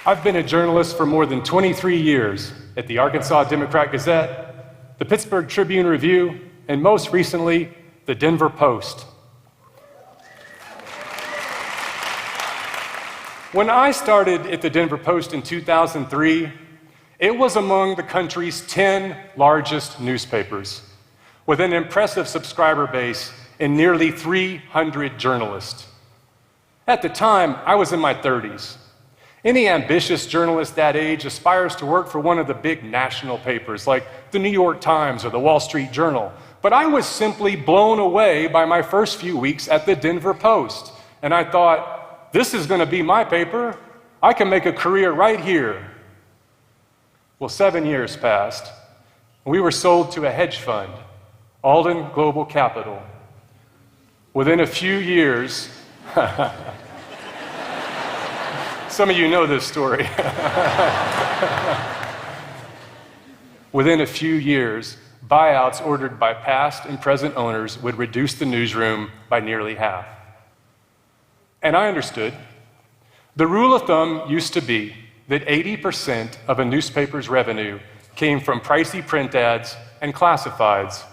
I've been a journalist for more than 23 years at the Arkansas Democrat-Gazette, the Pittsburgh Tribune-Review, and most recently, the Denver Post. When I started at the Denver Post in 2003, it was among the country's 10 largest newspapers, with an impressive subscriber base and nearly 300 journalists. At the time, I was in my 30s. Any ambitious journalist that age aspires to work for one of the big national papers like the New York Times or the Wall Street Journal. But I was simply blown away by my first few weeks at the Denver Post. And I thought, this is going to be my paper. I can make a career right here. Well, 7 years passed. We were sold to a hedge fund, Alden Global Capital. Within a few years, some of you know this story. Within a few years, buyouts ordered by past and present owners would reduce the newsroom by nearly half. And I understood. The rule of thumb used to be that 80% of a newspaper's revenue came from pricey print ads and classifieds.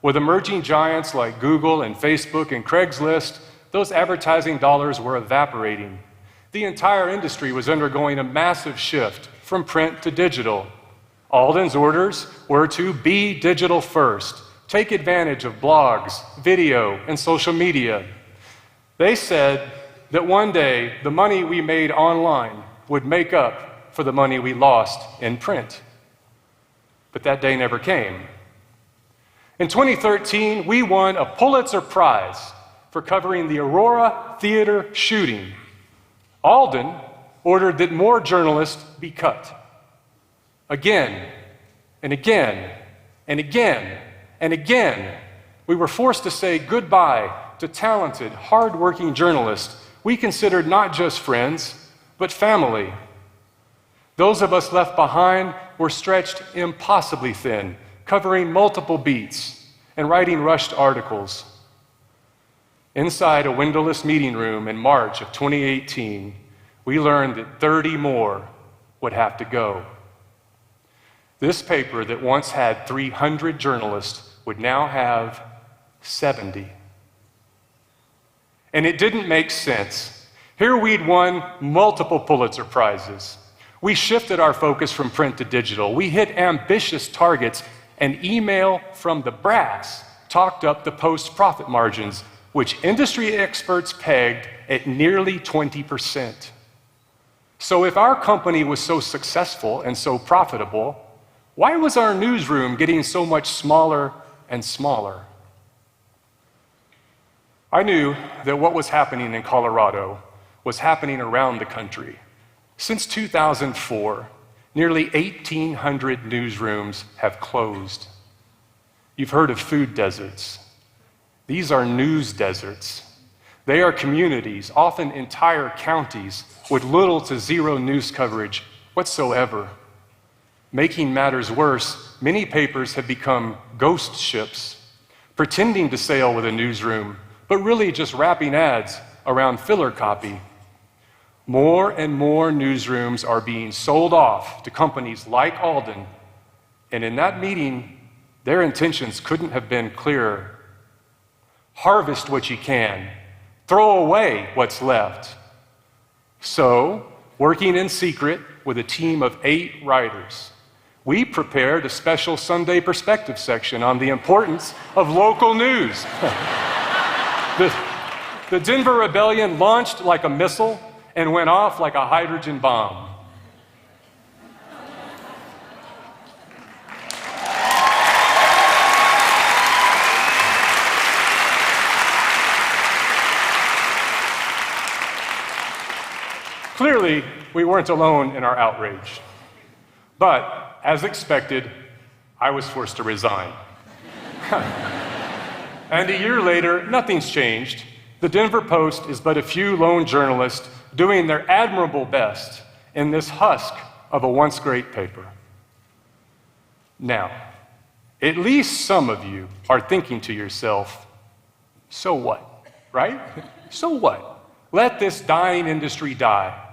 With emerging giants like Google and Facebook and Craigslist, those advertising dollars were evaporating. The entire industry was undergoing a massive shift from print to digital. Alden's orders were to be digital first, take advantage of blogs, video, and social media. They said that one day the money we made online would make up for the money we lost in print. But that day never came. In 2013, we won a Pulitzer Prize for covering the Aurora Theater shooting. Alden ordered that more journalists be cut. Again, and again, and again, and again, we were forced to say goodbye to talented, hard-working journalists we considered not just friends, but family. Those of us left behind were stretched impossibly thin, covering multiple beats and writing rushed articles. Inside a windowless meeting room in March of 2018, we learned that 30 more would have to go. This paper that once had 300 journalists would now have 70. And it didn't make sense. Here we'd won multiple Pulitzer Prizes. We shifted our focus from print to digital. We hit ambitious targets, and email from the brass talked up the Post's profit margins, which industry experts pegged at nearly 20%. So if our company was so successful and so profitable, why was our newsroom getting so much smaller and smaller? I knew that what was happening in Colorado was happening around the country. Since 2004, nearly 1,800 newsrooms have closed. You've heard of food deserts. These are news deserts. They are communities, often entire counties, with little to zero news coverage whatsoever. Making matters worse, many papers have become ghost ships, pretending to sail with a newsroom, but really just wrapping ads around filler copy. More and more newsrooms are being sold off to companies like Alden, and in that meeting, their intentions couldn't have been clearer. Harvest what you can, throw away what's left. So, working in secret with a team of 8 writers, we prepared a special Sunday perspective section on the importance of local news. The Denver Rebellion launched like a missile and went off like a hydrogen bomb. Clearly, we weren't alone in our outrage. But, as expected, I was forced to resign. And a year later, nothing's changed. The Denver Post is but a few lone journalists doing their admirable best in this husk of a once great paper. Now, at least some of you are thinking to yourself, so what, right? So what? Let this dying industry die.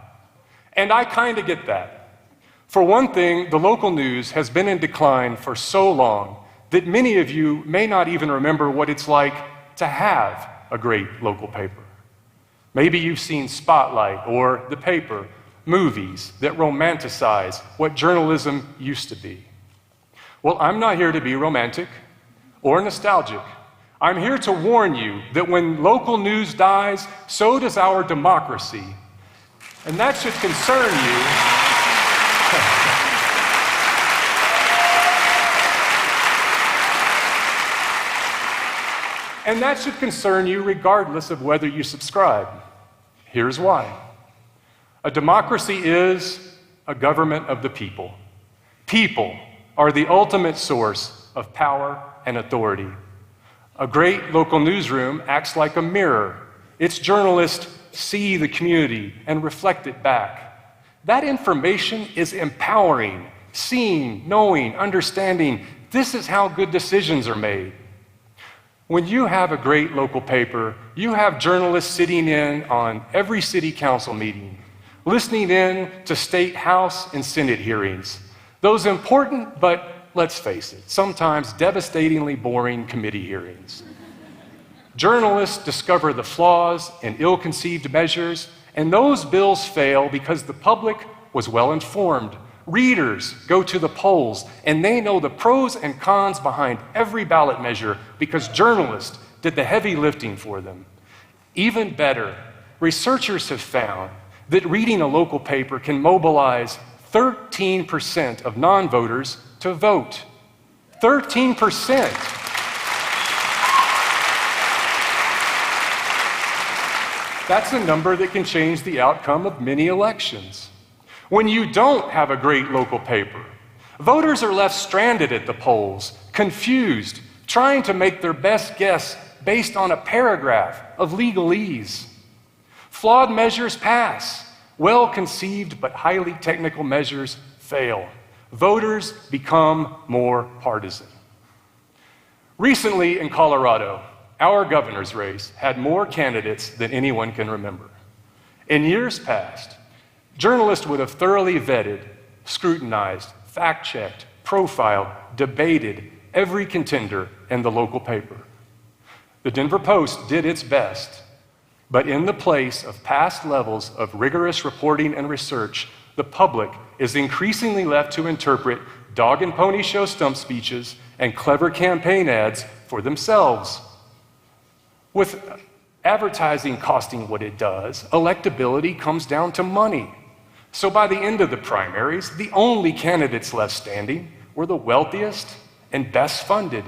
And I kind of get that. For one thing, the local news has been in decline for so long that many of you may not even remember what it's like to have a great local paper. Maybe you've seen Spotlight or The Paper, movies that romanticize what journalism used to be. Well, I'm not here to be romantic or nostalgic. I'm here to warn you that when local news dies, so does our democracy. And that should concern you. And that should concern you regardless of whether you subscribe. Here's why. A democracy is a government of the people. People are the ultimate source of power and authority. A great local newsroom acts like a mirror. Its journalists see the community and reflect it back. That information is empowering, seeing, knowing, understanding. This is how good decisions are made. When you have a great local paper, you have journalists sitting in on every city council meeting, listening in to state House and Senate hearings, those important, but let's face it, sometimes devastatingly boring committee hearings. Journalists discover the flaws in ill-conceived measures, and those bills fail because the public was well informed. Readers go to the polls, and they know the pros and cons behind every ballot measure because journalists did the heavy lifting for them. Even better, researchers have found that reading a local paper can mobilize 13% of non-voters to vote. 13%. That's a number that can change the outcome of many elections. When you don't have a great local paper, voters are left stranded at the polls, confused, trying to make their best guess based on a paragraph of legalese. Flawed measures pass. Well-conceived but highly technical measures fail. Voters become more partisan. Recently in Colorado, our governor's race had more candidates than anyone can remember. In years past, journalists would have thoroughly vetted, scrutinized, fact-checked, profiled, debated every contender in the local paper. The Denver Post did its best, but in the place of past levels of rigorous reporting and research, the public is increasingly left to interpret dog and pony show stump speeches and clever campaign ads for themselves. With advertising costing what it does, electability comes down to money. So by the end of the primaries, the only candidates left standing were the wealthiest and best funded.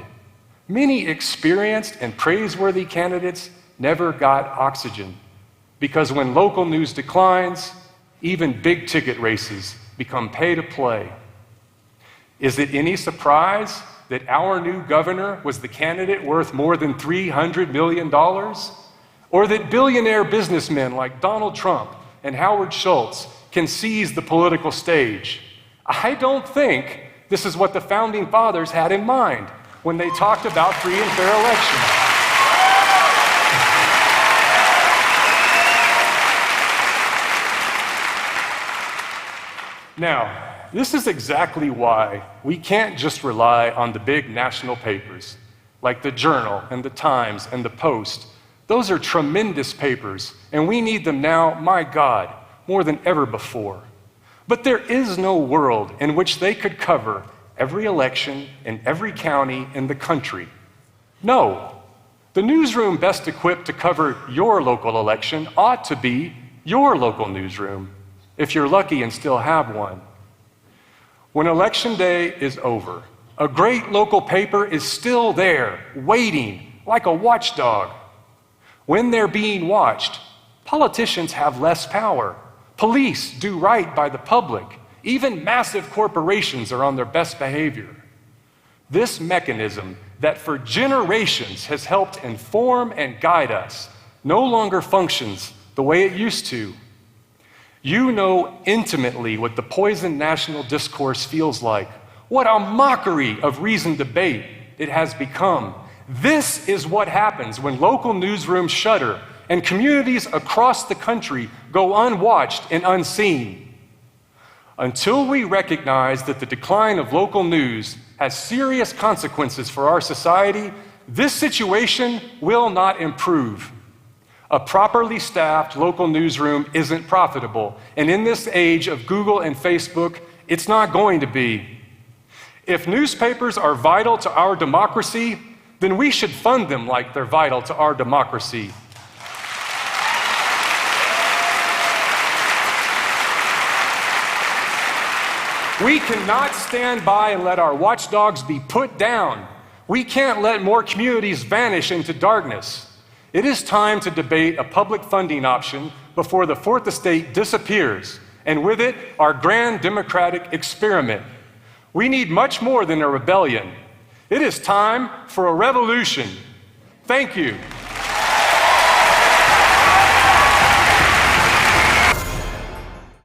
Many experienced and praiseworthy candidates never got oxygen because when local news declines, even big ticket races become pay to play. Is it any surprise that our new governor was the candidate worth more than $300 million? Or that billionaire businessmen like Donald Trump and Howard Schultz can seize the political stage? I don't think this is what the founding fathers had in mind when they talked about free and fair elections. Now, this is exactly why we can't just rely on the big national papers like the Journal and the Times and the Post. Those are tremendous papers, and we need them now, my God, more than ever before. But there is no world in which they could cover every election in every county in the country. No, the newsroom best equipped to cover your local election ought to be your local newsroom, if you're lucky and still have one. When election day is over, a great local paper is still there, waiting like a watchdog. When they're being watched, politicians have less power. Police do right by the public. Even massive corporations are on their best behavior. This mechanism that for generations has helped inform and guide us no longer functions the way it used to. You know intimately what the poisoned national discourse feels like. What a mockery of reasoned debate it has become. This is what happens when local newsrooms shutter and communities across the country go unwatched and unseen. Until we recognize that the decline of local news has serious consequences for our society, this situation will not improve. A properly staffed local newsroom isn't profitable, and in this age of Google and Facebook, it's not going to be. If newspapers are vital to our democracy, then we should fund them like they're vital to our democracy. We cannot stand by and let our watchdogs be put down. We can't let more communities vanish into darkness. It is time to debate a public funding option before the Fourth Estate disappears, and with it, our grand democratic experiment. We need much more than a rebellion. It is time for a revolution. Thank you.